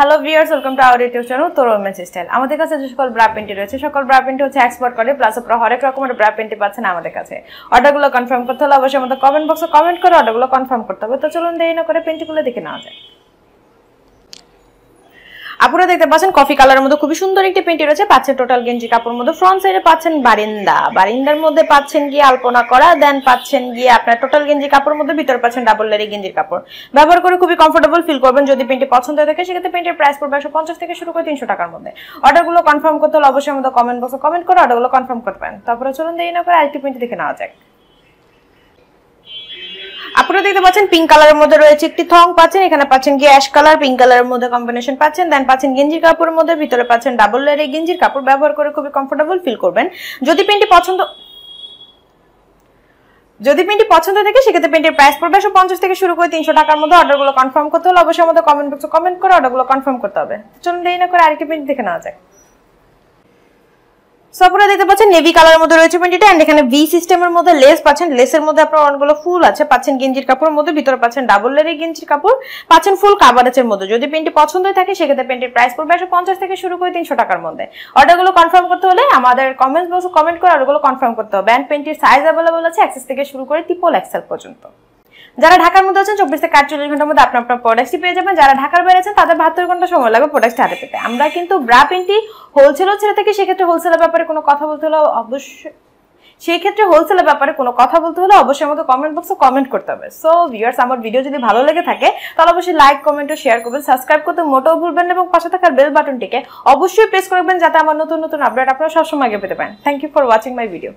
Hello viewers, welcome to our YouTube channel তোর women's style. আমাদের কাছে যে সকল ব্রা প্যান্টি রয়েছে সকল ব্রা প্যান্টি হচ্ছে এক্সপোর্ট করে, প্লাস আপনারা হরেক রকমের ব্রা প্যান্টি পাচ্ছেন আমাদের কাছে। অর্ডারগুলো কনফার্ম করতে হলে অবশ্যই আমাদের কমেন্ট বক্সে কমেন্ট করে অর্ডারগুলো কনফার্ম করতে হবে। তো চলুন দেরি না করে প্যান্টিগুলো দেখে নেওয়া যায়। আপনারা দেখতে পাচ্ছেন কফি কালারের মধ্যে খুবই সুন্দর একটি প্যান্টি রয়েছে, পাচ্ছেন টোটাল গেঞ্জি কাপড়ের মধ্যে। ফ্রন্ট সাইডে পাচ্ছেন বারিন্দার মধ্যে পাচ্ছেন গিয়ে আলপনা করা, দেন পাচ্ছেন গিয়ে আপনার টোটাল গেঞ্জি কাপড়ের মধ্যে, ভিতরে পাচ্ছেন ডাবল লেয়ারি গেঞ্জির কাপড়। ব্যবহার করে খুবই কমফোর্টেবল ফিল করবেন। যদি প্যান্টি পছন্দ হয়ে থাকে সেক্ষেত্রে প্যান্টের প্রাইস পড়বে 150 থেকে শুরু করে 300 টাকার মধ্যে। অর্ডারগুলো কনফার্ম করতে হলে অবশ্যই আমাদের কমেন্ট বক্সে কমেন্ট করে অর্ডারগুলো কনফার্ম করতে পারেন। তারপরে চলুন দেরি না করে আরেকটি প্যান্টি দেখে নেওয়া যাক। আপনারা দেখতে পাচ্ছেন পিঙ্ক কালারের মধ্যে রয়েছে একটি থং পাচ্ছেন, এখানে পাচ্ছেন কি অ্যাশ কালার পিঙ্ক কালারের মধ্যে কম্বিনেশন পাচ্ছেন, দেন পাচ্ছেন গেঞ্জির কাপড়ের মধ্যে, ভিতরে পাচ্ছেন ডাবল লেয়ারে গেঞ্জির কাপড়। ব্যবহার করে খুবই কমফোর্টেবল ফিল করবেন। যদি প্যান্টটি পছন্দ থাকে সেক্ষেত্রে প্যান্টের প্রাইস পড়বে 150 থেকে শুরু করে 300 টাকার মধ্যে। অর্ডারগুলো কনফার্ম করতে হলে অবশ্যই আমাদের কমেন্ট বক্সে কমেন্ট করে অর্ডারগুলো কনফার্ম করতে হবে। চলুন দেরি না করে আরেকটি প্যান্ট দেখে নেওয়া যাক। সো আপনারা দেখতে পাচ্ছেন নেভি কালারের মধ্যে রয়েছে প্যান্টিটা, এন্ড এখানে ভি সিস্টেমের মধ্যে লেস পাচ্ছেন। লেসের মধ্যে আপনার অনেকগুলো ফুল আছে, পাচ্ছেন গেঞ্জির কাপড়ের মধ্যে, ভিতরে পাচ্ছেন ডাবল লেয়ারের গেঞ্জির কাপড়, পাচ্ছেন ফুল কাভারেজের মধ্যে। যদি প্যান্টটি পছন্দ হয়ে থাকে সেক্ষেত্রে প্যান্টের প্রাইস পড়বে 150 থেকে শুরু করে 300 টাকার মধ্যে। অর্ডারগুলো কনফার্ম করতে হলে আমাদের কমেন্ট বক্সে কমেন্ট করে অর্ডারগুলো কনফার্ম করতে হবে। এন্ড প্যান্টির সাইজ अवेलेबल আছে এক্সেস থেকে শুরু করে ট্রিপল এক্সেল পর্যন্ত। যারা ঢাকার মধ্যে আছেন 24 থেকে 48 ঘন্টার মধ্যে আপনার প্রোডাক্টটি পেয়ে যাবেন। যারা ঢাকার বাইরে আছেন তাদের 72 ঘন্টা সময় লাগবে প্রোডাক্টটি হাতে পেতে। আমরা কিন্তু ব্রা প্যান্টি হোলসেলও ছেড়ে থাকি, সেক্ষেত্রে হোলসেলের ব্যাপারে কোনো কথা বলতে হলে অবশ্যই আমাদের কমেন্ট বক্সে কমেন্ট করতে হবে। সো ভিউয়ার্স, আমার ভিডিও যদি ভালো লেগে থাকে তাহলে অবশ্যই লাইক কমেন্ট ও শেয়ার করবেন, সাবস্ক্রাইব করতে মোটেও ভুলবেন না, এবং পাশে থাকা বেল বাটনটিকে অবশ্যই প্রেস করবেন যাতে আমার নতুন নতুন আপডেট আপনারা সবসময় আগে পেতে পারেন। Thank you for watching my video.